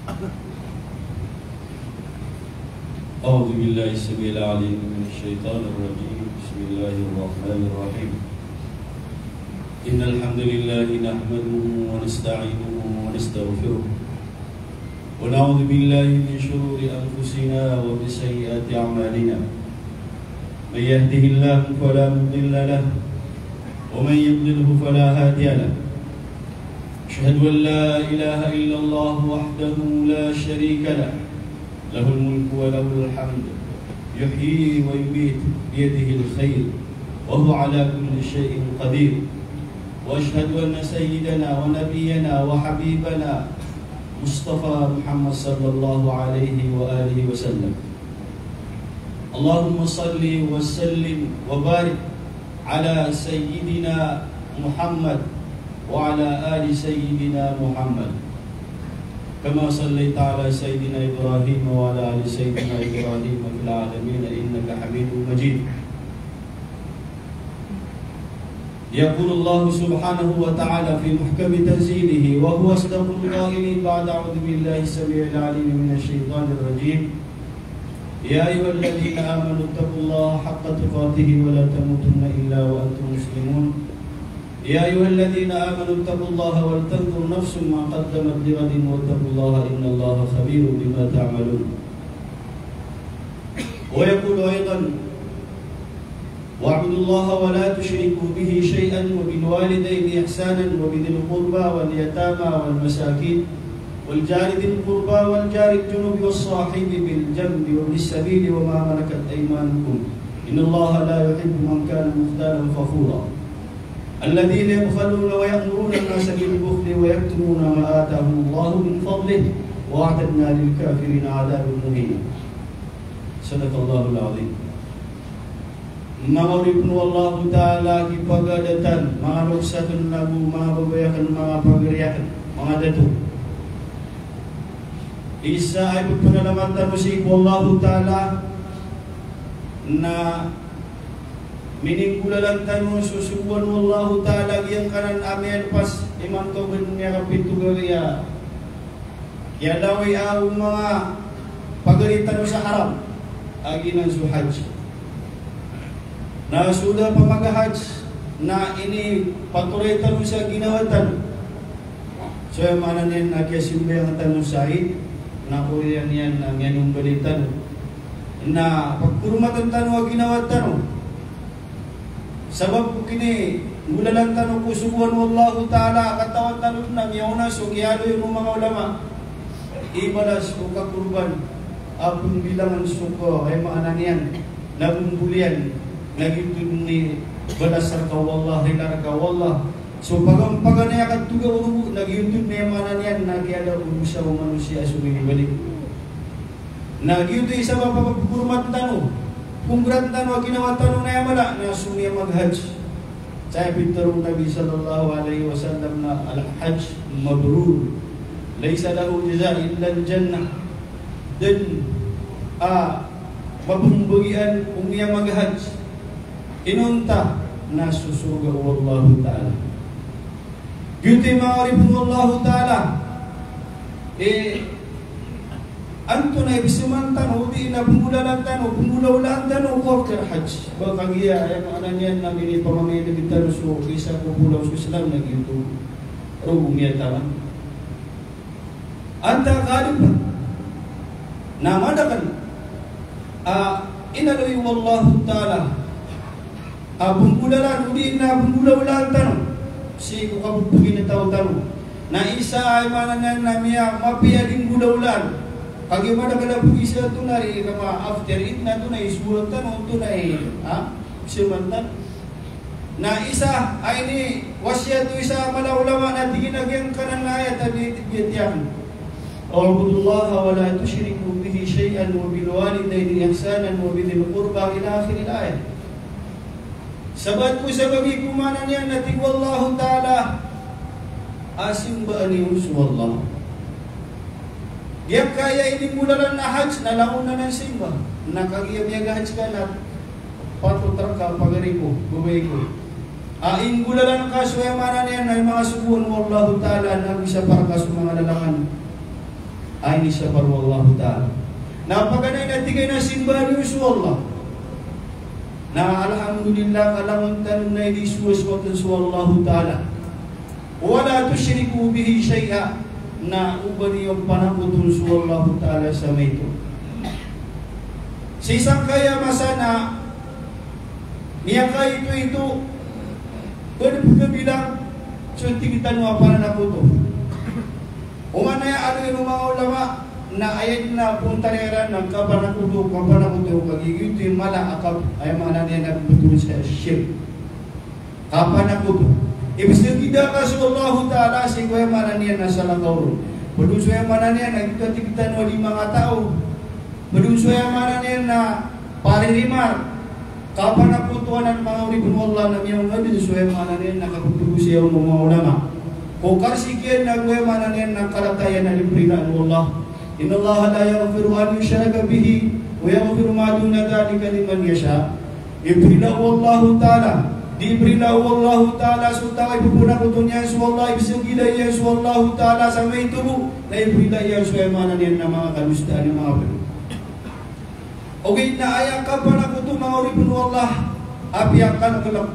أعوذ بالله السميع العليم من الشيطان الرجيم. بسم الله الرحمن الرحيم. إن الحمد لله نحمده ونستعينه ونستغفره ونعوذ بالله من شرور أنفسنا ومن سيئات أعمالنا. من يهده الله فلا مضل له ومن يضلله فلا هادي له. أشهد أن لا إله إلا الله وحده لا شريك له، له الملك وله الحمد، يحيي ويميت بيده الخير وهو على كل شيء قدير. وأشهد أن سيدنا ونبينا وحبيبنا مصطفى محمد صلى الله عليه وآله وسلم. اللهم صل وسلم وبارك على سيدنا محمد وعلى آل سيدنا محمد، كما صليت على سيدنا إبراهيم وعلى آل سيدنا إبراهيم في العالمين إنك حميد مجيد. يقول الله سبحانه وتعالى في محكم تنزيله وهو أصدق القائلين بعد أعوذ بالله السميع العليم من الشيطان الرجيم. يا أيها الذين آمنوا اتقوا الله حق تقاته ولا تموتن إلا وأنتم مسلمون. يا أيها الذين آمنوا اتقوا الله ولتنظر نفس ما قدمت لغد واتقوا الله إن الله خبير بما تعملون. ويقول أيضا واعبدوا الله ولا تشركوا به شيئا وبالوالدين إحسانا وبذي القربى واليتامى والمساكين والجار ذي القربى والجار الجنب والصاحب بالجنب وابن السبيل وما ملكت أيمانكم إن الله لا يحب من كان مختالا فخورا الذين يبخلون ويأمرون الناس بالبخل ويكتمون ما آتاهم الله من فضله وأعتدنا للكافرين عذابا مهينا. صدق الله العظيم. Mawribun wallahu ta'ala kipagadatan mga luksatun lagu mga babayakan mga pagriyakan mga datu. Isa ay pagpanalamatan mo si wallahu ta'ala na miningkulalan tayo susubuan wallahu ta'ala yang kanan amin pas iman to niya kapitu gaya. Kaya daw ay mga pagalitan mo sa haram aginan suhaj. Na sudah pamagahaj na ini paturitan mo sa ginawatan. So yung mana niyan na kiasimbay ang tanong sa'id na kuriyan niyan na miyanong balitan na pagkurumatan tanong ang ginawatan. Sabab ko kini mula lang tanong ko subuhan wallahu ta'ala katawan tanong na miyauna so kiyalo yung mga ulama ibalas o kakurban apong bilangan suko ay maanan yan nabumbulian nagitun ni balasar ka wallah hilarka wallah so pagang niya katuga urugo nagitun niya maanan yan nagyala urusa o manusia sumibalik nagyutun isa mapapagkurmat tanong kung grand tanong ginawa tanong na yamala na sumia mag-hajj. Saya pintarong Nabi sallallahu alaihi wasallam na al-hajj mabrur laysa lahu jaza illa al-jannah. Dan mabumbugian kung niya mag-hajj inunta na susuga wallahu ta'ala. Gyuti ma'arifun wallahu ta'ala anto na ibisiman tanong di na pumulalan tanong pumulaulan tanong wakil hajj bakang iya ay maanan yan na mini pamamay na bitano so isa pupulaw sa Islam na ginto rugong iya taman anta kalip na madakan inaloy wallahu ta'ala pumulalan udi na pumulaulan tanong si kukabugin na tao tanong na isa ay maanan na miya mapiyaling bulaulan bagaimana kalau bisa tunari kama after it na tunay surat tanong tunay simantan na isa ay ni wasyatu isa mala ulama na ginagyan kanan ayat tadi tibiyatiyan A'budullaha wa la tusyriku bihi syai'an wa bil walidayni ihsanan wa bidhil qurba ila akhir ayat. Sabat ko sa babi kumanan yan natin wallahu ta'ala asim ba'ani uswallah. Diyak kaya ini mulalan na hajj na launa ng simba. Nakagiyam yaga hajj ka na patutar ka pagari ko, bubay ko. Aing mulalan ka suya manan yan ay mga subuhan wallahu ta'ala na bisa para ka sa mga lalakan. Ay ni sa parwallahu ta'ala. Napakanay na tigay na simba ni Allah. Na alhamdulillah kalaman tanong na ilisuwas wa Allah ta'ala. Wala tusyriku bihi syai'a. Na ubani yung panakutun sa Allah ta'ala sa may ito. Sisang kaya masana niya kayo ito kung pagkabilang so tigitan mo para na po ito. Umanaya ano yung mga ulama na ayat na puntarera ng kapanakuto kagigit yung mala akap ay mana niya nagputul sa shirk kapanakuto ibisagida ka sa Allah ta'ala si kuya mana niya nasa lakaw padunso yung mana niya nagkatigitan mo di mga tao padunso yung mana niya na paririmar kapanakutuan ng mga uribun Allah na miyang ngayon so yung mana niya nakakutubo siya ng mga ulama kung karsikyan na kuya mana niya nakalatayan na librina ng Allah. Inna Allah la yaghfiru an yushraka bihi wa yaghfiru ma duna dhalika liman yasha. Ibrilahu Allah ta'ala. Dibrilahu Allah ta'ala sulta ibuna ko dunya su Allah ibsugila ya su Allah ta'ala sa may tubo na ibrila ya su emanan yan na mga kalustaan ng mga pelo. Okay na ayak ka pa na ko ito mga uribun Allah apiyakan kalak.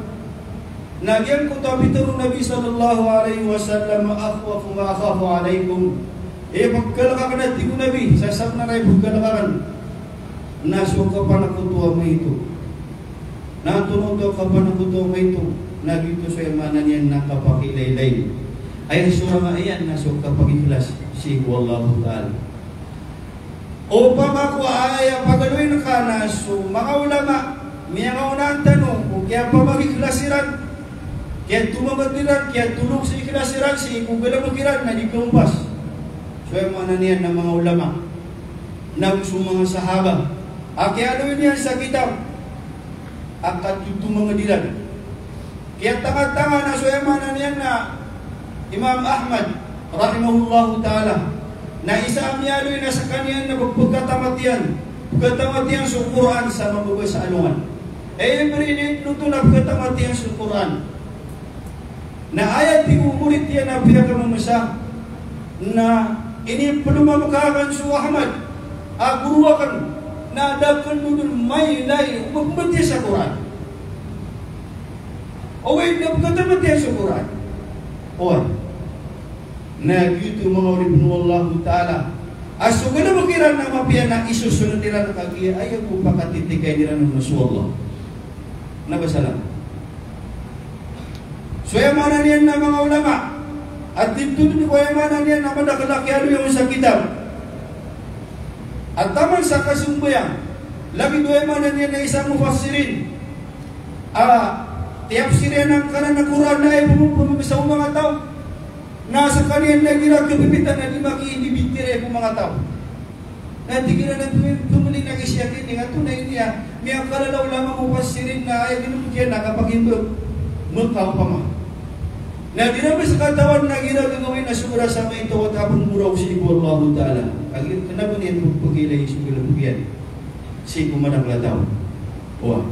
Nagyan ko tabi tarong Nabi sallallahu alaihi wasallam akhwafu ma akhafu alaikum. Pagkalakakan at tingin Nabi, sasap na kayo pagkalakakan. Nasuka pa na kutuwa mo ito. Natunog ka pa na kutuwa mo ito. Nagito sa imanan yan na kapakilaylay. Ay surah nga yan, nasuka pag-ikhlas. Siku Allah ta'ala. O pamaku ay pagaluin ka na so mga ulama, may nga unang tanong, kung kaya pa mag-ikhlasiran, kaya tumamagdiran, kaya tulog sa ikhlasiran, si kugala magiran na di kumpas. So yung mga niyan ng mga ulama ng mga sahaba kaya ano yan sa kitab akat yung mga dilan kaya tanga-tanga na so yung mga niyan na Imam Ahmad rahimahullahu ta'ala na isa amyalo na sa kanyan na pagkatamatian sa Quran sa mababay sa alungan every nuto na pagkatamatian sa Quran na ayat di umulit yan na pinakamamasa na ini pelumamakakan su Ahmad guruakan na dakan dudul may lai umumati sa Quran away na pagkatamati sa Quran oy na gitu mga uribun Allah ta'ala aso gana makiran na mapiyan na isusunod nila na kagiya ayaw po pakatitigay nila ng Rasulullah nabasalam so yung mana niyan na mga ulama at dito ni kuya mana niya na madakalakyalo yung sa kitab. At taman sa kasumbayang, lagi doy mana niya na isang mufassirin. Tiap siriya ng kanan na Quran na ay bumubisa ang mga tao. Nasa kaniyan na gira kapipitan na di maki-indibitire ang mga tao. Natigira na tumuling nag-isyakin nga tunay niya. May ang kalalaw lamang mufassirin na ay ginumukyan na kapag hindi makaw pa ma. Na di naman sa katawan na ginagawin na sumura sa mga ito at habang muraw si Ibu Allah Ta'ala. Kenapa niya pagpagilay sumula bugyan? Si kumadang lataw. Wah.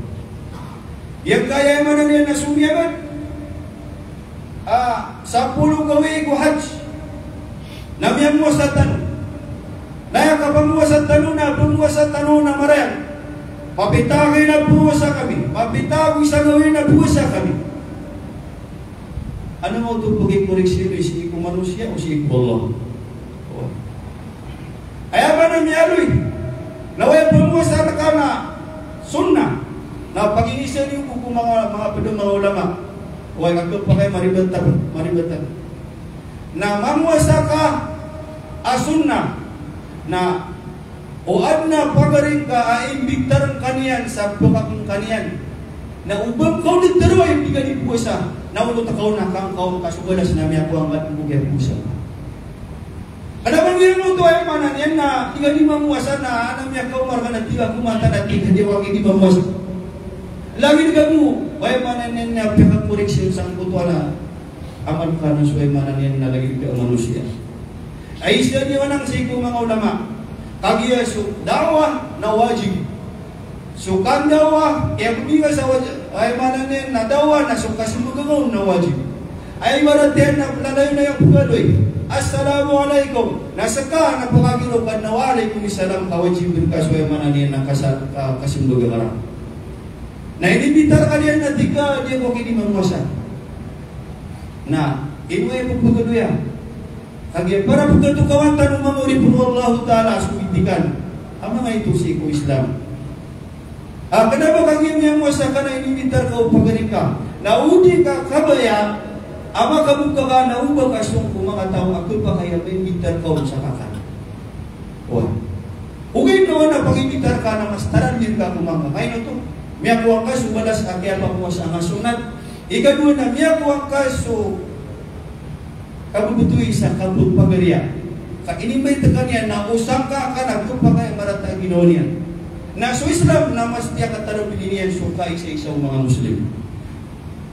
Yang kaya man niya na sumyaman. 10 gawi ko hajj. Namiyang mo sa tanong. Naya kapag mo sa tanong na, bunwa sa tanong na marayan. Mapitagay na buwa sa kami. Mapitagay sa gawin na buwa sa kami. Ano mo ito pag-ikoreksyon si Iku manusia o si Iku Allah? Ay apa na miyaloy? Naway pulmo sa nakana sunnah na pag-inisa niyo kung mga pedong mga ulama. Huwag agad pa kayo maribatan. Na mamuasa ka sunnah na uad na pagaring ka aimbigtaran kaniyan sa pagkakang kaniyan. Na ubang kau nagdaro ay hindi ka puasa. Naulot ako na kang kau kasugalas na may ako ang matbugay pusa. Ano bang gino ito ay manan yan na tiga di mamuasa na anam niya kau marga na tiga kumata na tiga di wag hindi mamuasa. Lagi ka mo, ay manan yan na pagkakoreksyon sa kutuan na amal ka na suway manan yan na lagi ka manusia. Ay isda niyo nang sigo mga ulama. Kagiya so dawa na wajib. Sukan dawa, kaya kung ka sa wajib, ay mananin na dawa na sukas mo gagawin na wajib. Ay maratihan na lalayo na yung pagaloy. Assalamualaikum. Nasaka na pagagiro kad na waalaikumsalam kawajib berkasway mananian ng kasimbaga karang. Na inimbitar kalian na tiga dia ko kini mamuasa. Na inuwe po pagaduya. Kaya para pagkatu kawantan umamuri po Allah Ta'ala subitikan. Ang mga ito si ko Islam. Kenapa kagi yang muasa kana inimbitar ka upagarika. Na udi ka kabaya. Ama kabuka ka na ubag asong mga tao ako pa kaya may imitar ka sa kakan. Wah. Ugay naman na pag-imitar ka na mas taran din ka kumanga. Ngayon ito. Miya kuwang kaso balas akya pa kuwas ang asunat. Ikadua na miya kuwang kaso kabubutuy sa kabut pagariya. Kainimay takanya na usaka ka na kupakay marata ginonian. Na so Islam na mas tiya katarabilinian suka isa-isa mga Muslim.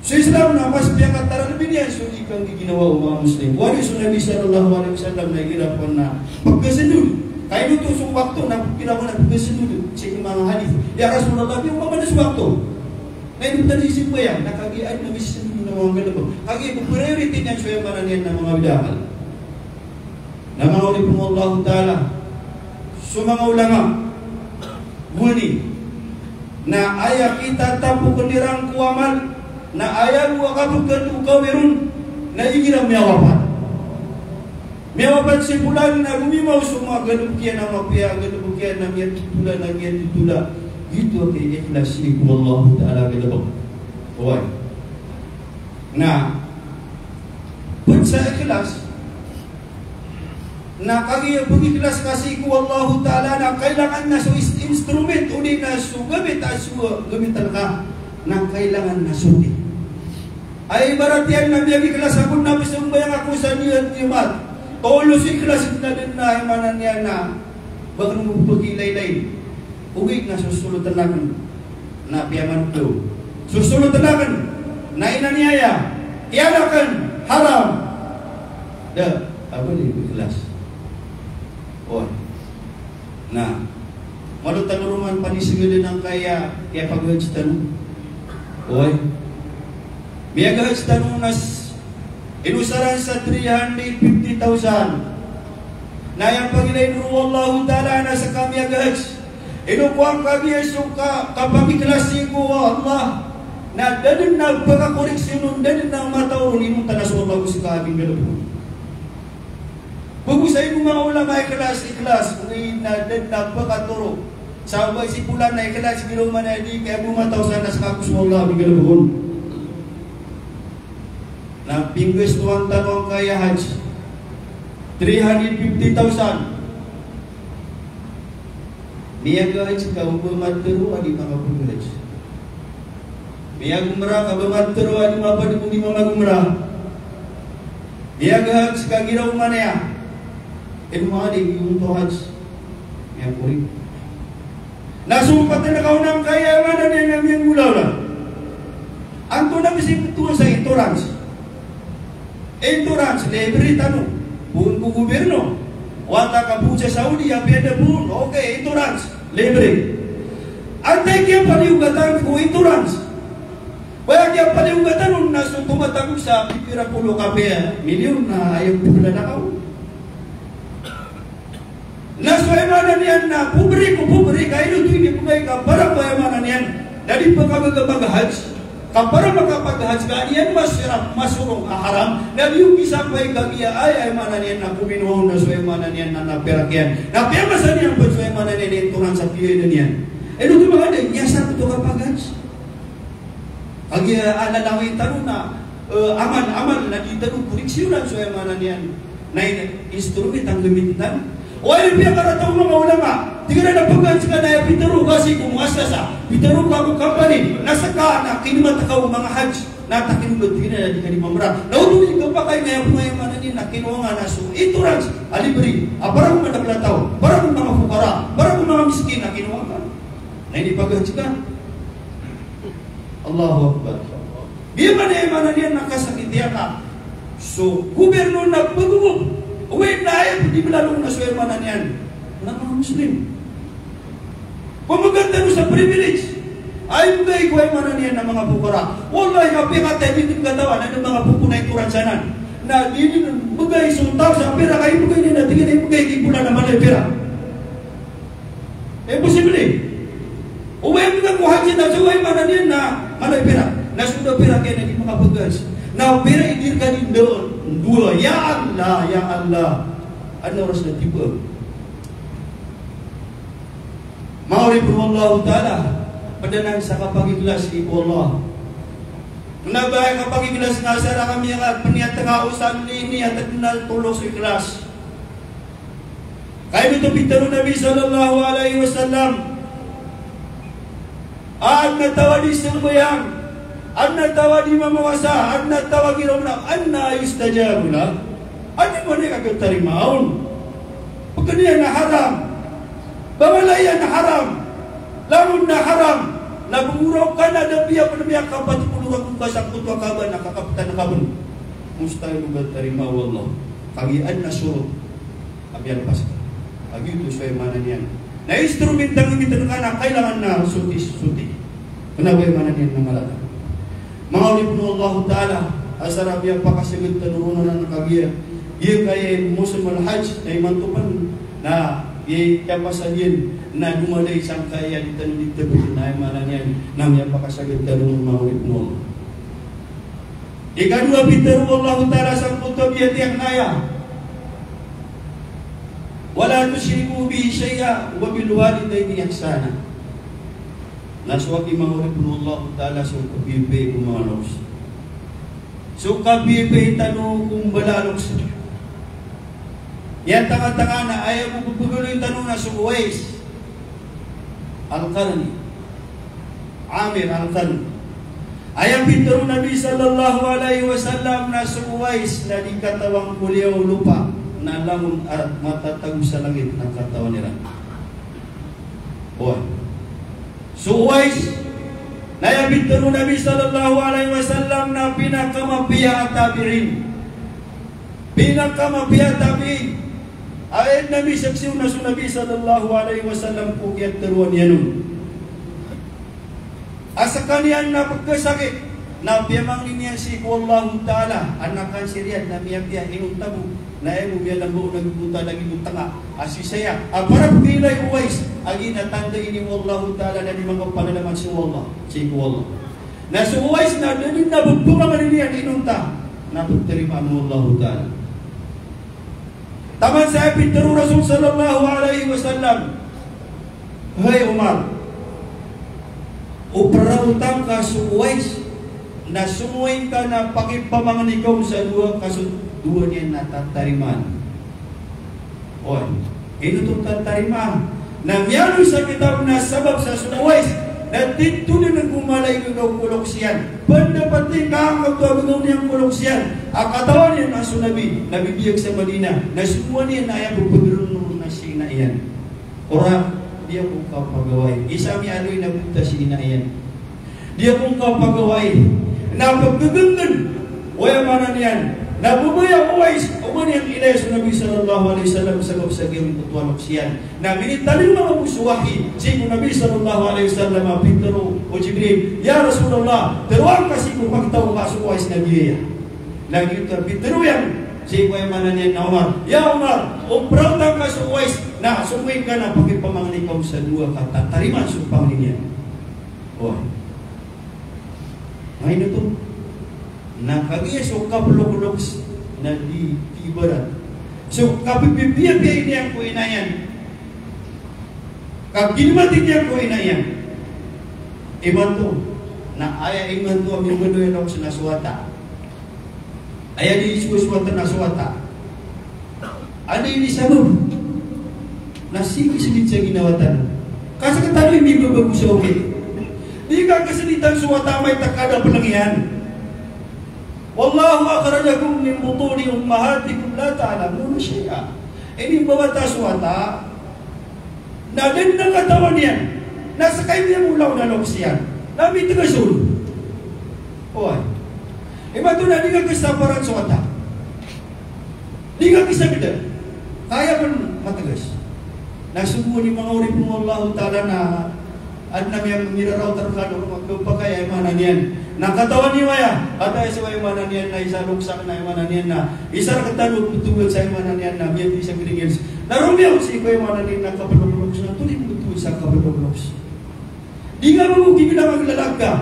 So Islam na mas tiya katarabilinian so ikang ginawa mga Muslim. Wali so Nabi sallallahu alaihi wasallam na girapan na pagkasunod. Kaya ito sa waktu na ginawa na pagkasunod sa mga hadith. Ya Rasulullah, yung mga na sa waktu. Ngayon ito naisip ko yan, nakagian na bisin ng mga galabang. Kagi ito priority niyan so yung mananian ng mga bidakal. Na mga ulit po Allah Ta'ala. So mga ulama, muni, na ayaw kita tapo kandirang kuamal, na ayaw wakabog kawirun, na igiram miyawapan. Miyawapan si bulan na gumimaw suma galubkian na mapia, galubkian na miyan tutula na miyan tutula. Gitu kay ikhlas ni Allah Ta'ala galabang. Huwag. Na, pun sa ikhlas, na kagi pag-ikhlas kasi ko Allah Ta'ala na kailangan na so instrument uli na so gamit gamit talaga na kailangan na suti. Ay barat yan na biyag ikhlas ako na bisong bayang ako sa niyan timat. Paulos ikhlas na din na imanan niya na bakit mo pag-ilaylay. Ugig na susulot talagan na piyaman ko. Susulot talagan na inaniyaya. Ianakan haram. Da, apa ni ikhlas? Oh. Nah, malutan ruman panisigalan ng kaya paghajitan. Oy. Biya gahajitan nas inusaran sa 350,000. Na yang pagilay nuru Allah Ta'ala na sa kami agahaj. Inukuang kami suka kapag iklasi ko Allah. Na dadin na pagkakoreksyon, dadin na matao ni mong tanas Allah ko sa kaming galapon. Pag-usay mo mga ulama ikhlas, kung na dadin na pagkaturo. Sabay si pulan na ikhlas, ginuman na di kaya bumataw sana sa kakus mo Allah kaming galapon. Na pinggas tuwang tanong kaya hajj 350,000 niya hajj ka upamatero adi makapag-hajj niya gumra ka bumatero adi mapadi mamagumra niya hajj ka giraw manaya ilmadi yung to hajj niya puri nasumpat na kaunang kaya nga na niya ng mulaw lang anto na bising tuwa sa intolerance endurance libre tanong pun ku gobyerno wala ka po sa Saudi apenda pun okay endurance libre antay kaya paliugatan ko endurance kaya kaya paliugatan na so tumatagog sa pipira pulo kape milyon na ayaw pula na kao na so emanan yan na publiko kayo ito inipugay ka para pa emanan yan dari pagkabagabag-hajj kapara makapag-hajj ka, yan masurong haram, na yung isapay kagiya ay manan yan na kuminuhong na suway manan yan na naperakyan. Napiamasan yan po suway manan yan yung turan sa piyo nun yan. Ito mga din, yasan ito kapag-hajj. Kagiya alalawin tanong na aman na di tanong kuriksyon na suway manan yan na instrument ang gamitan. O ay piya karatang mga ulama, tingnan na pag-hajj ka na pitaro kasi kumuasasa, pitaro ka kong company, nasa ka na kinimatakaw mga hajj, natakinulod, tingnan na di ka ni mamra. Nautuloy ka pa kayo ngayon mga mananin na kinuha nga na so, ito rans, alibri, para kong madaglataw, para kong mga fukara, para kong mga miskin na kinuha ka. Na hindi pag-hajj ka. Allahu Akbar. Di man ay mananin nakasakit ka. So, gobyerno na pag-uwag. Uwi na ayaw, di malalong nasuwe manan yan. Ng mga Muslim. Kung maganda mo sa privilege, ay mga ikuhay manan yan ng mga bukara. Wallahi, kapikatay, hindi katawan, ng mga pupunay turan sanan. na dini bagay suntaw sa pera kayo bagay ni natin kayo bagay kipulan naman ay pera. Posible. Uway mga kuhasin na suway mana niyan na manay pera. Na sudah pera kayo na di makapagas. Na pera idir ka din doon. Dua, ya Allah, ya Allah. Ano oras na tiba? Ma'arifun Allah Ta'ala padanang sa kapag-iglas ipo Allah. Menabay kapag-iglas na sa kami ang peniat kausan ini at tulong sa ikhlas. Kaya ito pitaro Nabi sallallahu alaihi wasallam an natawa di sembayang, an natawa di mamawasa, an natawa giramna, anna yustajabu lah. Ano mo na kagtarimaon? Pagkaniya na haram, bawalayan na haram, lamun na haram, naburaw ka na nabiya panamiyak kapat puluhan kung kasangkot wa kaban, nakakapitan na kaban. Mustahil magtarima wallah. Kagian na surut, abiyan pas ka. Agi itu saya mana niyan. Na instrument ang imitan ka na kailangan na suti. Kenapa mana niyan nangalatan? Mga ulipun Allah Ta'ala, asarap yang pakasagad tanurunan ng kagiya. Iya kaya musim al-hajj na imantupan na iya kapasalin na dumaday isang kaya di tanong dito na imanan yan namanya pakasagad tanurunan mga ulipun Allah. Ikadua bitaru Allah Ta'ala sang puto biya tiyak naya. Wala tusyriku bihi syai'a wa bil walidayni ihsana. Naswaki mga ulipun Allah Ta'ala sa kabibe kumalos. So kabibe tanong kung balaloks. Yan tanga-tanga na ayaw mo pupuguloy tanong na Uwais Al-Qarni, Amir Al-Qarni. Ayaw pitaro Nabi sallallahu alaihi wasallam na Uwais na di katawang kuliyaw lupa na lamun at matatago sa langit ng katawan nila. Uwais na ayaw pitaro Nabi sallallahu alaihi wasallam na pinakamapiya at tabi'in. Pinakamapiya at tabi'in. Ayat Nabi saksiw na Nabi sallallahu alaihi wasallam po kiyat teruan yanun. Asa kanian na pagkasakit na piyamang niya si Allah Ta'ala anakan siriyan na miya inong tabu na emo biya lambo nagbuta lagi tanga asisaya para pilay Uwais agi natanda ini Allah Ta'ala na di mga panalaman si Allah Allah na si Uwais na din na bugtunga man niya inong ta na pagterima mo Allah Ta'ala. Taman sa pitaro Rasul sallallahu alaihi wasallam. Hai Umar, uprautang ka sa Uwais na sumuin ka na pakipamangan ikaw sa dua niya natatariman. Ito itong tatariman na miyano sa kitab na sabab sa Uwais na dito din ang kumalay ko daw kuluksiyan. Pandapating kahang magtuagaw niyang kuluksiyan. Ang katawan niya na Nabi, nabibiyag sa Madina, na sumuan niya na ayaw pagpagirunong na si inaiyan. Ora, dia kong kapagaway. Isami aloy na punta si inaiyan. Dia kong kapagaway. Na pagkagangan, waya mana niyan, na bumaya Uwais, umaniyang ilay sa Nabi sallallahu alaihi wasallam sa kapsaging kutwaluksiyan. Na minitaling mga musuwahi, si Nabi sallallahu alaihi wasallam, Pitaro o Jibril, Ya Rasulullah, teruang kasi kung pagtaw ka sa Uwais na biya. Lagi ito, Pitaro yan, si Kuya Mananian na Umar, Ya Umar, umprautan ka sa Uwais, na sumuin ka na pagkipamangan ikaw sa dua kata, tariman sumpang niya. Ngayon ito, nakagiya so kapulok-uloks na di ibarat. So kapipipiya-piya ini ang kuinayan. Kapginimatin niya ang kuinayan. Iman to, na aya iman to ang yung manuyan ako sa naswata. Aya di iswaswata naswata. Ano yung isabog? Nasikis-sigit sa ginawatan. Kasi katalo hindi babago sa okay. Di ka kasalitan suwata may takada palangihan. Wallahu akhrajakum min butuni ummahatikum la ta'lamuna syai'a. Ini bawata suwata na din ng katawan niya. Nasa kayo niya mulaw na loksiyan. Nami tigasul. Iba ito na di ka kasaparan suwata. Di ka kisagda. Kaya man matagas. Nasubuhan ni mga urip ng Allah Ta'ala na at namiyang miraraw tarkado magpakaya imanan yan. Nakatawan ni Maya, kata sa imanan yan na isa luksak na imanan yan na isa katanong tutugod sa imanan yan na miyan isang gringils. Narumiyaw si ko imanan yan na kapalugloks na tuloy mo tutugod sa kapalugloks. Di nga mamugi na maglalag ka.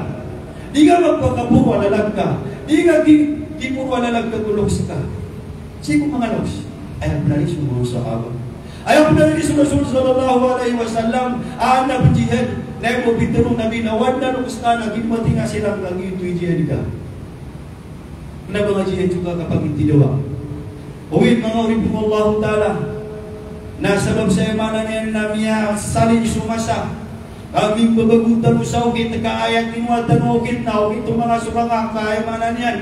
Di nga magpakabuwa lalag ka. Di nga kipurwa lalag ka guloks ka. Siko mga loks? Ayaw na rin sumulong sa kabag. Ayaw na rin Rasul sallallahu alaihi wasallam na berjihad na mo biturong nabi na wala nung gusta na ginmati nga silang lagi ito'y jihad ka. Na mga jihad juga kapag itidawa. Uwin mga uribong Allah Ta'ala na sabab sa imanan niya na miya salin sumasa aging babagutan mo sa ukit nagkaayat inuatan mo ukit na ukit itong mga sumanga kaimanan yan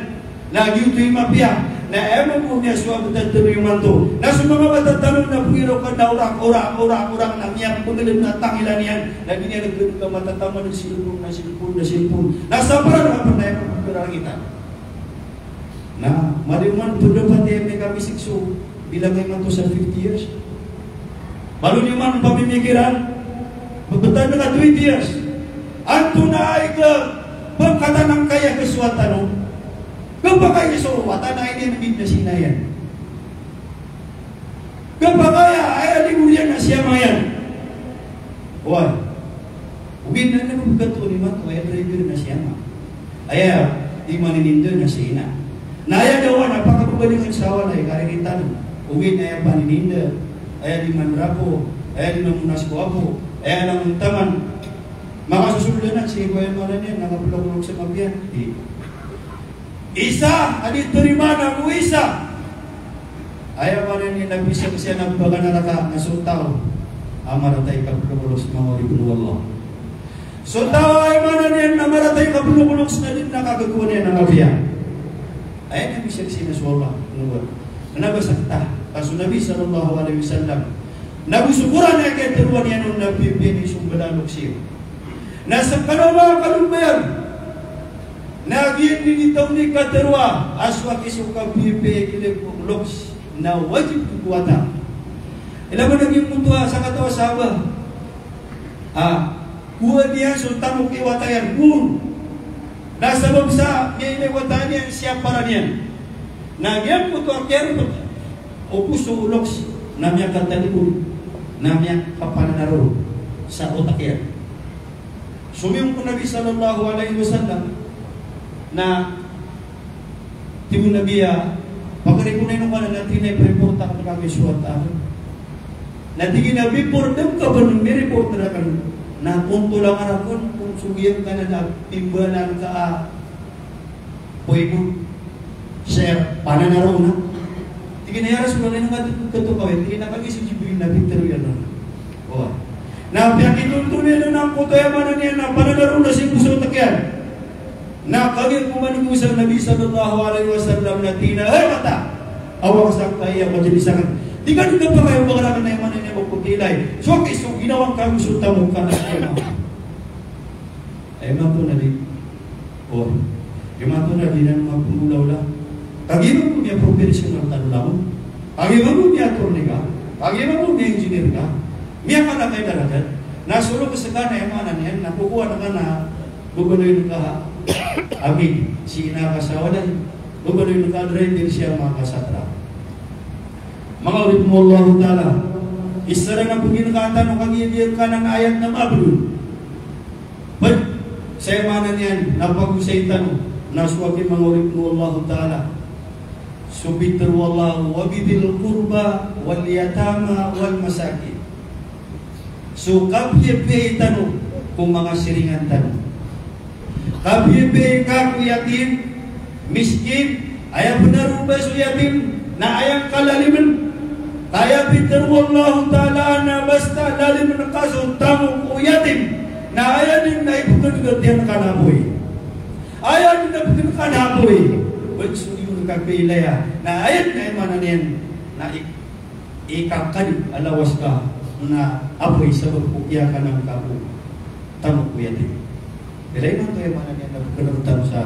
lagi ito'y mapya na ewan po niya suwag tatalo yung manto. Na sa mga matatanong na pungiro ka na orang na niya pundalim na tangilan yan. Lagi niya nagkaroon ka matatama ng silpon. Nasa parang kapag na yung pagkarang kita. Na maliman po dapat may kami sikso bilang ay manto sa 50 years. Malun yung man pamimikiran. Magbatan na ka 20 years. At tunay ka pagkatanang kaya kaswatan o. Kapag kayo sa uwatan na hindi nabig na sinayan. Kapag kaya ay aliguryan na siya mayan. Uwan. Ugin na nagpagkato ni Mato ay driver na siya ma. Ay di maninindo na siya na. Naya daw na pagkabaling ang sawa na ikarikitan. Ugin na yung panininda. Ay di manrapo. Ay di namunas ko ako. Ay lang taman. Makasusunod na siya ko yung mga niya. Nakapulog sa mabiyan. Isa, adit turimana mo isa. Ayaw man ni nabisa siya ng baga na nasuntaw. Amaratay kapulukulos mga oribun Allah. Suntaw ay man niya na maratay kapulukulos na din nakagaguan niya ng abiyan. Ayaw nabisa siya na suwala. Nabasakta. Kaso Nabi sallallahu alaihi wasallam. Nagusukuran niya kaya tiruan niya nung nabibini sumbalalok siya. Nasa kanawa kalumbayan. Naging nilitaw ni Katerwa aswak isukang pipi kilipugloks na wajib kukuwata. Ilan mo naging mutuwa sa katawa sabah? Kuha niya sultan ukiwatayan kun. Nasa bangsa niya iniwatayan niya siya para niya. Nagyang mutuwa kero o puso uloks na niya katalipun na niya kapananaro sa utak yan. Sumiyong po Nabi sallallahu alaihi wasallam na timun nabiya pagkaripunay nung kanan natin ay reporta ka kami suwat ako na tingin na before them ka ba nung report na kan na punto lang arakon kung sugiyan ka na timbalan ka puwi mo share pananaraw na tingin na yaras mo na nung katukawin tingin na kag-isip sibuyin na Victor yan na pinakitultunin na ng kutayaman na niya na pananaraw na si puso takyan na kagir kumanigusan Nabi sallallahu alaihi wasallam na tinahay mata awak sang kaya majelisakan di kan juga pa kayo bagarakan na yaman niya magpagkilay so ginawang kagusulta mo ka na ay mato na di mato na di na magpumulaw lang kagiman mo niya professional tanulaw kagiman mo niya attorney ka kagiman mo niya engineer ka miya ka na kayo dalagan nasulog ka sa ka na yamanan yan nakukuha na ka na bubaloy ka Amin, si inakasawa na bubaloy ng kadriver siya mga kasatra. Mga ulit mo Allah Ta'ala, isa rin ang pagkinakatan o kagigil ka ng ayat na mablun. But, sa imanan yan, napag-usay tanong, naswagin mga ulit mo Allah Ta'ala. Subitru Allah, wabidil kurba, wal yatama, wal masakin. So, kapye-pye tanong, kung mga siringan tanong. Kabibe kaku yatim miskin ayah benar ubah su yatim na ayang kalaliman kaya bitar wallahu ta'ala na basta laliman kaso tamu ku yatim na ayah din na ibukan gertian kanaboy ayah din na ibukan kanaboy bensu yung kabilaya na ayah na mana niyan na ikakan alawas ka na apoy sabab kukya ka ng kabu tamu ku yatim. Ilay man ito yung mga niya na kalarutan sa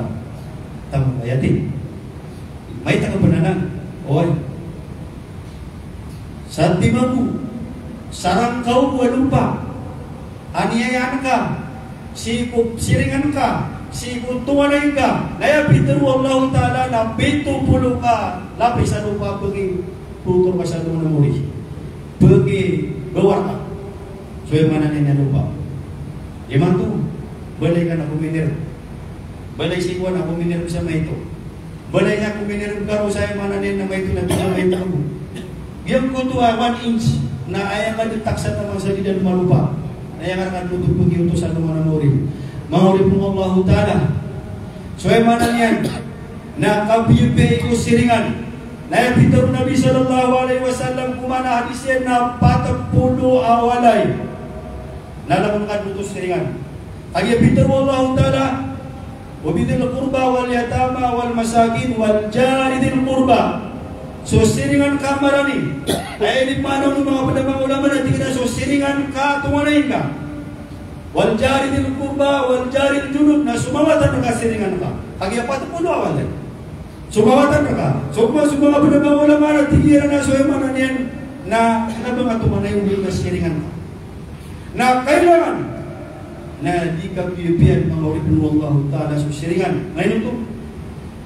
tamang ayatin. May tagapananan. Oy. Sa timamu, sarang kau lupa. Aniayan ka. siku siringan ka, siku tuwanay ka, naya bitaru Allah Ta'ala na 70 ka, lapis sa lupa pergi tutur ka sa lupa na muli, pergi bawar ka, so yung mana niya lupa. Iman to, balay ka na kuminir, balay sikuan na kuminir sa may ito, balay na kuminir ka ro sa yung mana niya na may ito na may ito mo. Yung kutuwa 1 inch na ayang ka ditaksa naman sa lidan malupa, ayang ka tutup pergi untuk sa lupa na muli. Maulit mo Allah Ta'ala. So yung mana niyan na kabibe ko siringan na yung bitaru Nabi Sallallahu Alaihi Wasallam kumana hadis yan na 40 awalay nalaman buto siringan. Ang yung bitaru Allah Ta'ala wabidil qurba wal yatama wal masakin wal jaridil qurba. So siringan ka marani ay limanaw ng mga padamang ulama na tingin na so siringan ka tuwanayin ka wal jaridil qurba wal jaridil junub na sumawatan ka siringan ka kaya 40 awalay sumawatan ka so kung mga padamang ulama na tingin na so yung niyan na mga tuwanayin yung siringan ka na kailangan na di ka pipian mga uripin Allah Ta'ala so siringan ngayon ito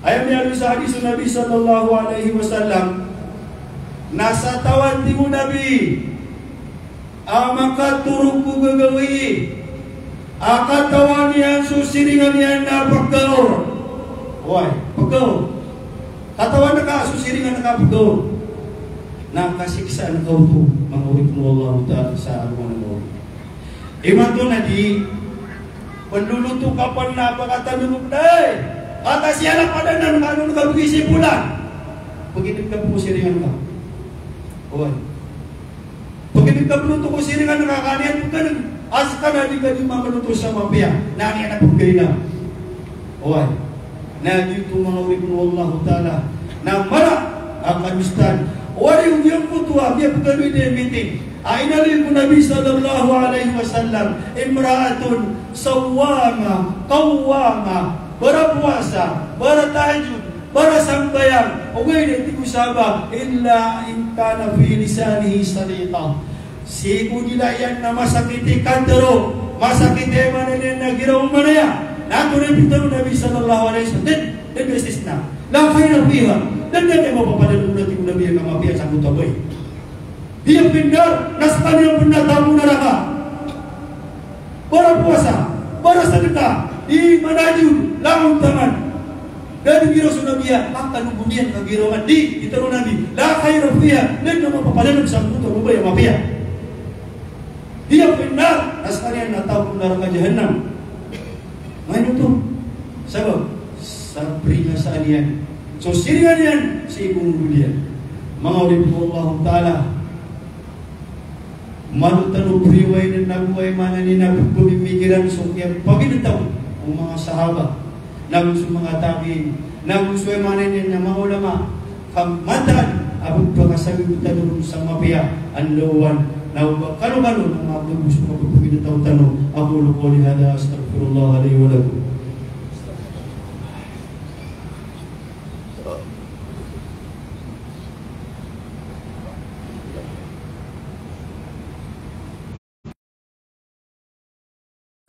ayam niya sa hadis Nabi Sallallahu Alaihi Wasallam nasa tawan timu Nabi maka turun ku gagawi akatawan yan susiringan yan na paggaur why paggaur katawan na ka susiringan na ka paggaur na kasiksaan ka ito mga uripin Allah Ta'ala sa aruman mo iman to na di panluluto ka pa na pagkatanunok na atas siya pada nan kanun ka bugisi bulan. Begitu ka po siringan ka. Oy. Begitu ka po ko siringan ka kanian kan aska na di ka di mamenuto sa mapia. Nani anak pugina. Oy. Na dito mga uripin Allah Ta'ala na mara akan ustad. Wari yung kutua dia bukan di meeting. Aina li Nabi Sallallahu Alaihi Wasallam imra'atun sawama qawwama berpuasa, bertahajud, bersambayang. Ugay na iti kusaba illa in kana fi lisanihi salita. Siku nila yan na masakiti kantero, masakiti mananin na giraw manaya. Nato na bitaru Nabi Sallallahu Alaihi Wasallam. Dan besis na. La khaira fiha. Dan yan ay mapapadalong natin Nabi ang kamabiyan sa mutabay. Dia benar, naskan yang benar tamu neraka. Berpuasa, bersedekah, di manaju lamun tangan dan giro sunabia maka kemudian kagiroan di itaru Nabi la khairu fiha dan nama papalan sa mutu rubaya mapia dia benar askarian na tahu neraka jahanam ngayon itu sebab sabrina salian so sirian si ibung dunia mengawali Allah Ta'ala malu tanu priway na nabuhay mana ni pemikiran so kaya paginitaw ang mga sahaba namun sa mga tabi'in namun sa mga na mga ulama kamatan abot pagkasabi ko tanong sa mapia ang lawan na kano-kano ang mga gusto magpapagitaw tanong ako lukuli hada astagfirullah alayhi wa lakum.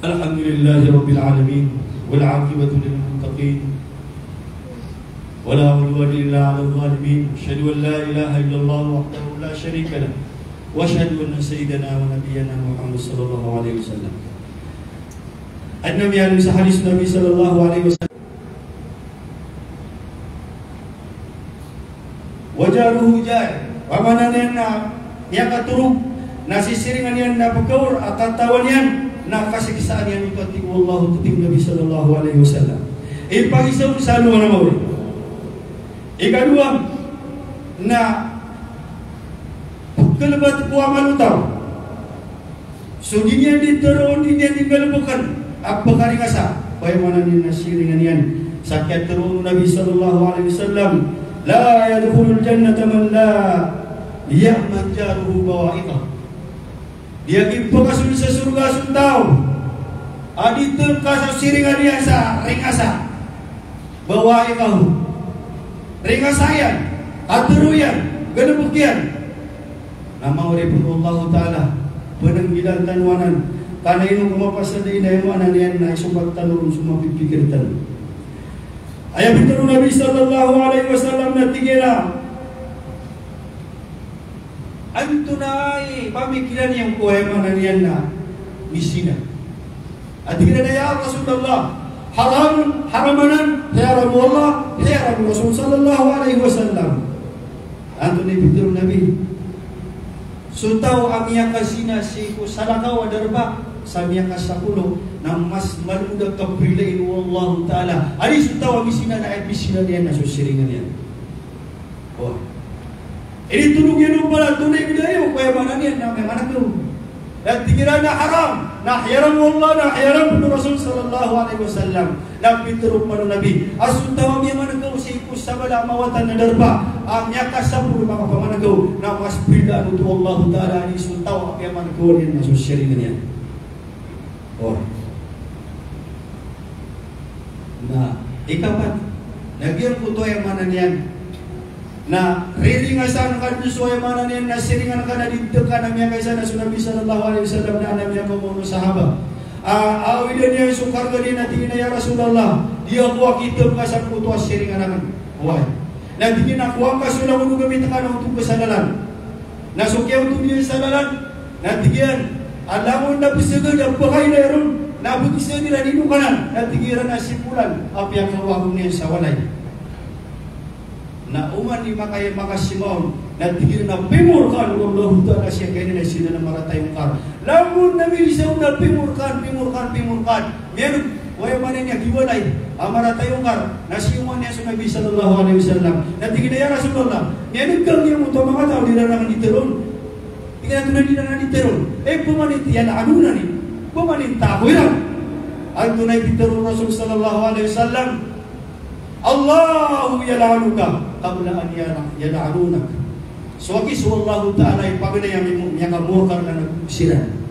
Alhamdulillahi Rabbil Alamin wal aqibatu lil muttaqin wala udwana illa 'alal zalimin asyhadu an la ilaha illallah wahdahu la syarika lah wa asyhadu anna sayyidana wa nabiyyana Muhammad sallallahu alaihi wasallam. An-nabi alaihi hadis Nabi sallallahu alaihi wasallam wajaruhu jai wa manana yang katurug nasisiringan yan na pagkaur at tawan yan na kasikisaan yan ipati Allah tuting Nabi Sallallahu Alaihi Wasallam. Ipag-isaw sa luwa na mawin. Ikadua na pagkalabat po ang malutaw. So di niya ditaroon, di niya digalabukan. Apakaring asa, kaya mananin na siringan yan. Sakit taroon Nabi Sallallahu Alaihi Wasallam. La yadkhulul jannata man la ya'man jaruhu bawa'ikah. Dia ipakasul sa surga suntaw. Adito ka sa siringan niya sa ringasa. Bawae ka ho. Ringasayan. Aturuyan. Ganubukyan. Namang ripun Allah Ta'ala. Penanggilan tanwanan. Karena ini kumapasa na inayaman niyan na isumbat tanong sumapipikir tanong. Ayah betul Nabi sallallahu alaihi wasallam na tigila. Antunai pamikiran yang kuayman niyan na misina. At tigila na ya Rasulullah. Haramanan haram Allah, haram Rasul sallallahu alaihi wasallam. Antuni betul Nabi. Sutaw amia kasina siku salakaw adarba samia kasapulo na mas maludag kaprilain wallahu ta'ala. Ali sutaw amisina na episina niyan na susiringan niyan. Oh. Ini tulung yan pala tunay bidayo kaya mana niyan na may anak ko. Dan tinggiran na haram, na haram Allah, na haram Rasul sallallahu alaihi wasallam. Na pituruk manu Nabi. Asuntaw amia managaw siku sabala mawatan na darba. Amya kasapul mga pamanagaw na mas prila nutu Allah ta'ala ni suntaw amya managaw niyan na susiringan niyan. Oh. Nah, ikapat nagyan ko to ay mana niyan na riringasan kan so ay mana niyan na siringan ka na dito ka na miya kaysa na Nabi sallallahu alaihi wasallam na anam niya mga sahaba. Awidan niya sukar gani na tingin na ya Rasulullah. Dia kuha kitab ka sa kuto siringan naman. Why? Na tingin na kuha ka sula kuno gamit ka na utong kasalanan. Na sukyaw to niya salalan. Na tingin alam mo na bisagad ang bakay na yaron. Nabukisa nila dito kanan. Natigiran na sipulan. Api ang kawagong niya sa walay. Na uman ni makaya makasimaw. Natigiran na pimurkan. Allah ta'ala siya kaya nila sila na maratay yung kar. Lamun na milisaw na pimurkan. Meron. Waya man niya giwalay. Maratay yung kar. Nasiyuman niya sa Nabi sallallahu alaihi wasallam. Natigiran na ya Rasulullah. Meron kang niya mo ito mga tao. Nila naman diteron. Tingnan na nila na diteron. Pumanit yan. Ano na ni? Pumaninta ko yan. Ang tunay bitarong Rasul sallallahu alaihi wasallam. Allahu yala'anuka qabla an yala'anunak. So akis wallahu ta'ala pagana yang yakamurkar na nagsiran.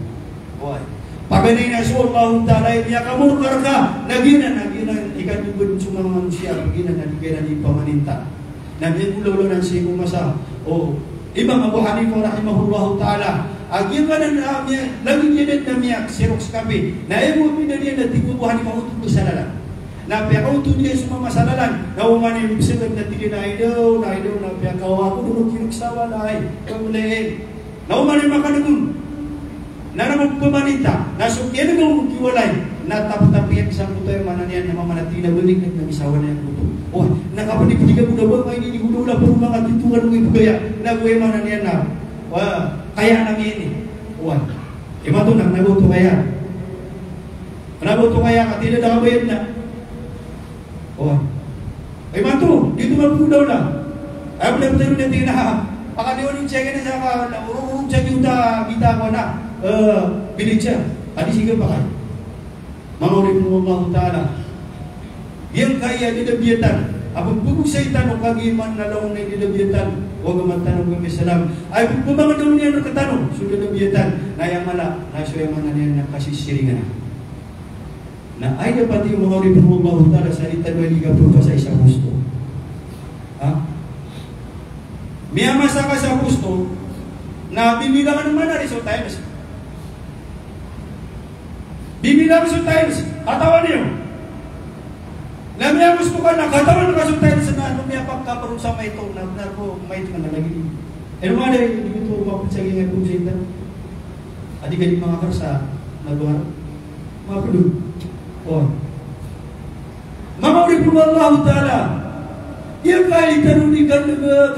Why? Pagana na wallahu ta'ala yakamurkar ka nagina ikan dubod sa mga manusia nagina di pamaninta. Nabi ulo ng sigo masa. Oh, Imam Abu Hanifah rahimahullahu ta'ala agil ka na lagi niya na miyak siroks kape na emo na niya na tigubuhan ni mautog ko sa lalan na piyakauto niya sa mga masalalan na umani yung bisagad na tigin na idaw na piyakaw ako nung kinuksawa na ay kamulihin na umani makanagun na naman pumanita na sukyan na kung kiwalay na tapos-tapiyan isang puto yung mana niya na mamanati na bulig na misawa na yung puto. Oh, nakapanipiligan mo na ba may niligudaw pero mga titungan mo ibugaya na buhay mana niya na kaya namin ini. Wah, iba tu nak nabuto kaya. Nabuto kaya katila dah bayad na. Wah, iba tu dito mabudaw na. Ay betul betul nanti na. Pakaliwan yung check na sa urung check yung kita ko na. Bilicya. Adi sige pa kay. Mangurin mo Allah Ta'ala. Yang kaya didabiatan. Apang bubusaitan o kagiman na laong na didabiatan. Huwag naman tanong kami salam. Ay bumangan daw niya ng katanong. Sudah didabiatan. Na yang mala. Na siya yung mga niya na kasisiringan. Na ay dapat yung mga rin mo Allah Ta'ala sa itanwali ka po sa isang gusto. Ha? Miyamasa ka sa gusto na bibilangan naman na rin sa times. Bibilang sa times, katawan niyo. Namiyang gusto ka na, katawan ka sa times na namiyapag ka parang sa may ito, na may ito ka na lagi niyo. E naman ay, hindi ito mapagsaging ay kung sa ito. Adi ka di mga karsa, nagawar. Mga pulog. O. Mga uri po Allah Ta'ala. Yang kali tanong ni kanaga,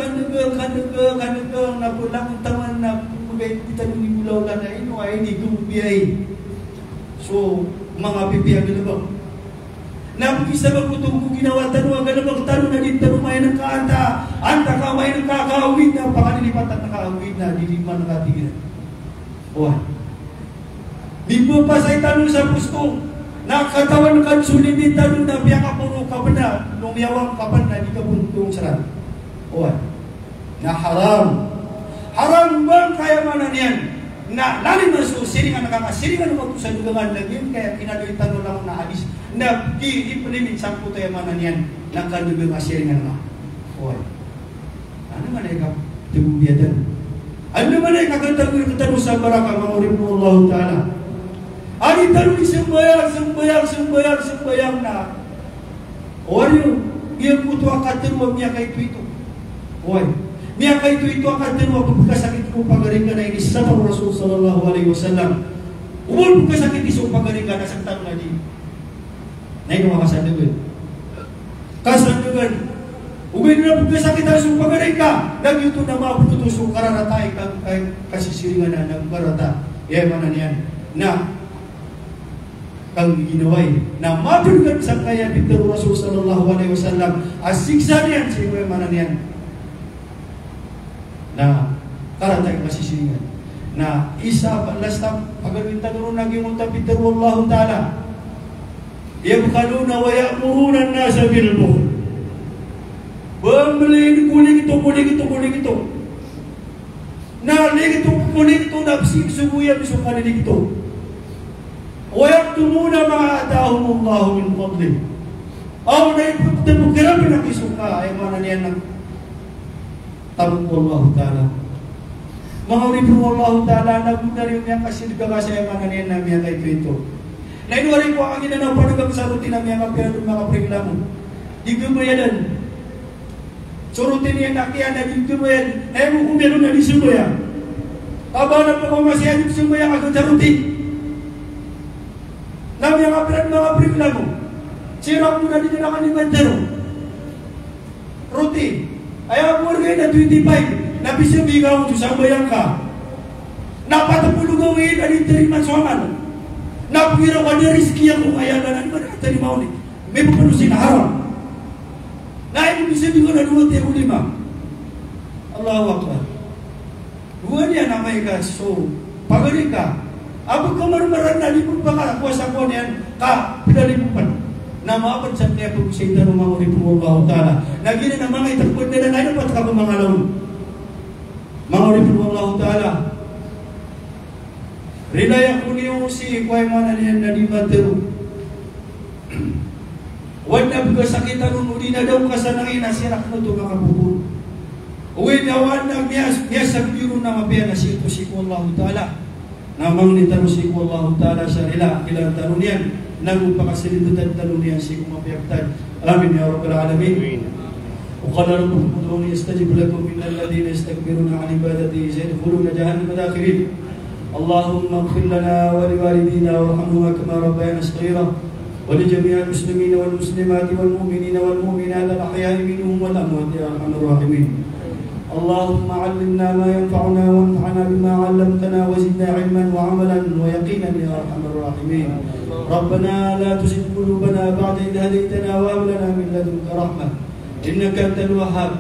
na pulang taman na pumagay tanong ni Bulaw lang na ino ay hindi kumubiyay. So, mga pipiyang galabang. Napagisa ba po itong ginawa tanong, ang galabang tanong na din tanong may nagkaanta. Anta ka may nagkakawid na, pakalilipat at nakakawid na, di man nakatigil. Wah. Di po pa sa tanong sa pusto, nakatawan kan sulitin tanong na biya ka puro ka ba na, lumiyawang ka ba na, di ka puntong sarat. Wah. Na haram. Haram bang kaya manan yan? Na lalim na so siringan nakakasiringan mo sa dugangan lagyan kaya kinadoy tanong lang na hadis na ipanimin sang puto yung manan yan nakadugang asiringan na. Oy. Ano man ay kabubiyadan? Ano man ay kakatagul sa baraka mga urim mo Allah Ta'ala? Adi taruh sembayang na. Ori, dia butuh akan terus miaka itu. Oi, miaka itu akan terus bekas sakit ko pagaringan na ini sama Rasul sallallahu alaihi wasallam. Umur bekas sakit iso pagaringan na saktan lagi. Nay ko makasandugan. Kasandugan. Ugin na bekas sakit iso pagaringan. Nang yuto na mabuto so kararatay kang kasisiringan na ng barata. Mana niyan na kang ginaway na mapirgan sa kaya Peter Rasul sallallahu alaihi wasallam asiksa niyan si mana niyan na karatay masisiringan na isa lasta pagawinta guru naging unta Peter wallahu taala yabkaluna wa ya'muruna an-nasa bil bukhl bambeli kuning itu na ligito kuning itu napsig subuyan sukan ligito wa yaktumuna ma atahumullahu min fadlih aw na ipagtabukiran pinakisuka ay mana niyan ng tabuk Allah ta'ala mga Allah ta'ala nagmuna rin niya kasi nagkakasa ay mana niyan na miya kay Krito na inuwarin ko ang ginanaw pa nagkakasarutin na miya kapira ng mga preklamo di gumayalan surutin niya nakiyan na di gumayalan na yung kumero na di sumaya taba na pa kung masaya di sumaya agad sarutin na miya kapira ng mga preklamo sirap mo na di nila kanimantero rutin ayaw mo rin na 25 na bisabigaw mo sa bayang ka napatapulugaw ngayon na nintiriman sa aman napagiraw ka na riski ako kaya na naman nakatarimaw ni may papanusin na haram na yung bisabigaw na 25 Allahu Akbar buwan yan na may ka so pagaling ka abang kamarmaran na di mo baka kuwasa ko niyan ka pinalimupan na maapan sa niya po sa ito ng mga ulipong Allah Ta'ala na gina ng mga itakpod nila na dapat ka pumangalaw mga ulipong Allah Ta'ala rinaya ko niyo si kuway mana niyan na di matero wad na pagkasakitan nun uli na daw kasanangin na sirak na ito mga kapupun uwi na wad na miyasag biro na mabiya na si ito si Allah Ta'ala namang nitaro si Allah Ta'ala sa ilang tanong niyan nagpakasilitan tanong niya si kumapiyagtad. Amin ya Rabbal Alamin. وقال ربكم ادعوني استجب لكم ان الذين يستكبرون عن عبادتي سيدخلون جهنم داخرين. اللهم اغفر لنا ولوالدينا وارحمهما كما ربيانا صغيرا ولجميع المسلمين والمسلمات والمؤمنين والمؤمنات الاحياء منهم والاموات يا ارحم الراحمين. اللهم علمنا ما ينفعنا وانفعنا بما علمتنا وزدنا علما وعملا ويقينا يا ارحم الراحمين. ربنا لا تزغ قلوبنا بعد إذ هديتنا وهب لنا من لدنك رحمة إنك أنت الوهاب.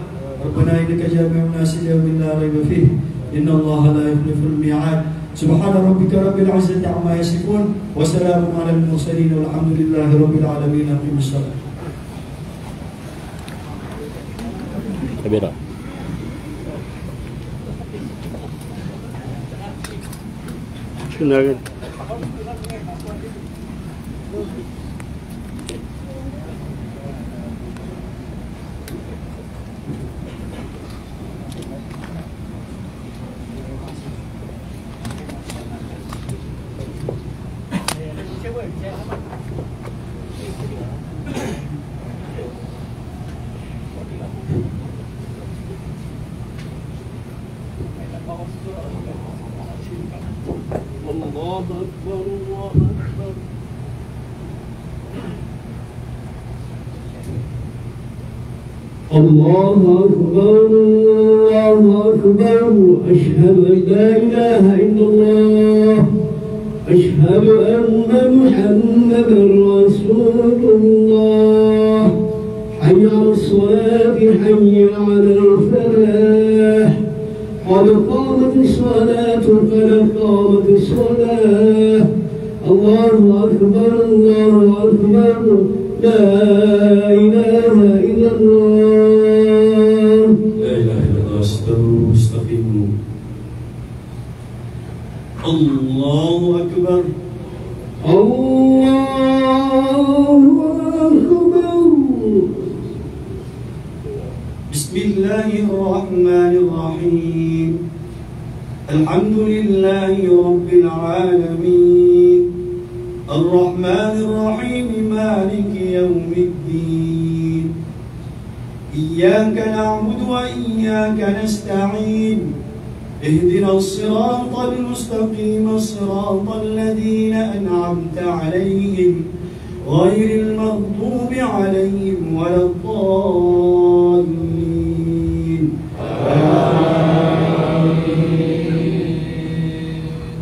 ربنا إنك جامع الناس ليوم لا ريب فيه إن الله لا يخلف الميعاد. سبحان ربك رب العزة عما يصفون وسلام على المرسلين والحمد لله رب العالمين. أقيم الصلاة. الله أكبر الله أكبر أشهد أن لا إله إلا الله أشهد أن محمدا رسول الله حي على الصلاة حي على الفلاح قد قامت الصلاة قد قامت الصلاة الله أكبر الله أكبر لا إله إلا الله لا إله إلا الله استووا استقيموا الله أكبر الله أكبر بسم الله الرحمن الرحيم الحمد لله رب العالمين الرحمن الرحيم مالك يوم الدين إياك نعبد وإياك نستعين اهدنا الصراط المستقيم صراط الذين أنعمت عليهم غير المغضوب عليهم ولا الضالين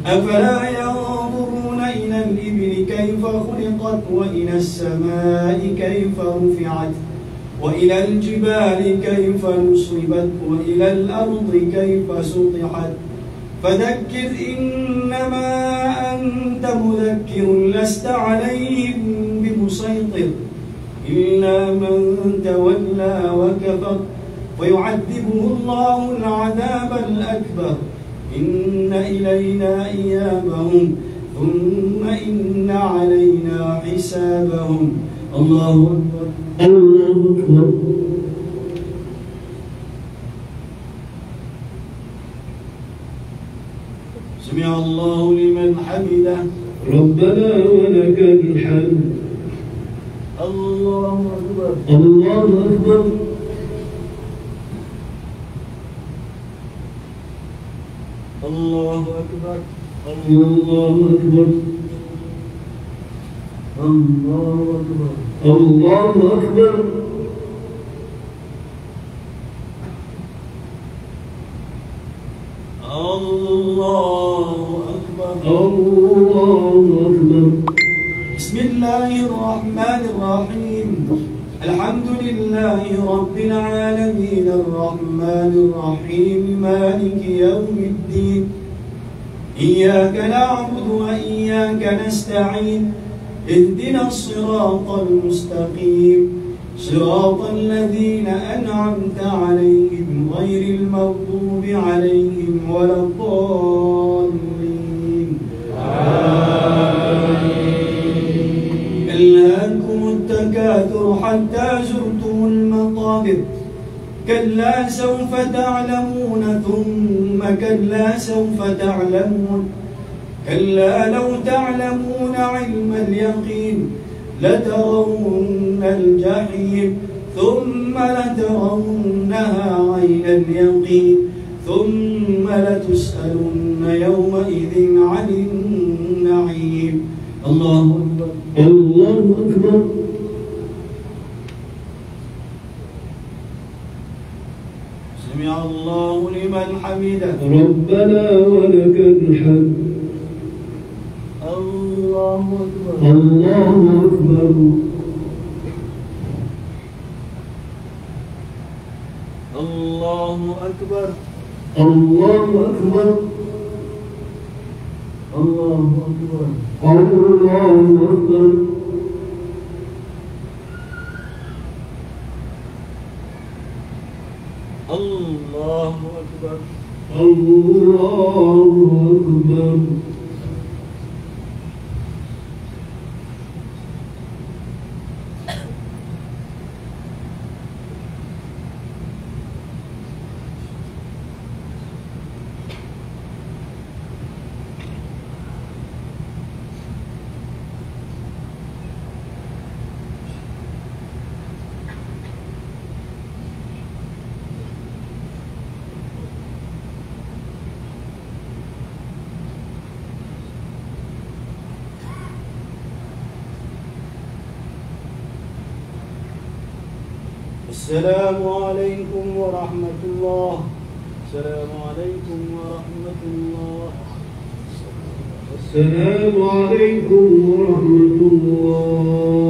أفلا ينظرون إلى الإبل كيف خلقت وإلى السماء كيف رفعت وإلى الجبال كيف نصبت وإلى الأرض كيف سطحت فذكر إنما أنت مذكر لست عليهم بمسيطر إلا من تولى وكفر فيعذبه الله العذاب الأكبر إن إلينا إيابهم ثم إن علينا حسابهم الله أكبر الله أكبر سمع الله لمن حمده ربنا ولك الحمد الله أكبر الله أكبر الله أكبر الله أكبر الله أكبر الله أكبر الله أكبر الله أكبر بسم الله الرحمن الرحيم الحمد لله رب العالمين الرحمن الرحيم مالك يوم الدين إياك نعبد وإياك نستعين اهدنا الصراط المستقيم صراط الذين أنعمت عليهم غير المغضوب عليهم ولا الضالين ألهاكم التكاثر حتى زرتم المقابر كلا سوف تعلمون ثم كلا سوف تعلمون كلا لو تعلمون علم اليقين لترون الجحيم ثم لترونها عين اليقين ثم لتسألن يومئذ عن النعيم الله أكبر الله أكبر سمع الله لمن حمده ربنا ولك الحمد الله أكبر الله أكبر الله أكبر الله أكبر الله أكبر الله أكبر الله أكبر الله أكبر السلام عليكم ورحمة الله السلام عليكم ورحمة الله السلام عليكم ورحمة الله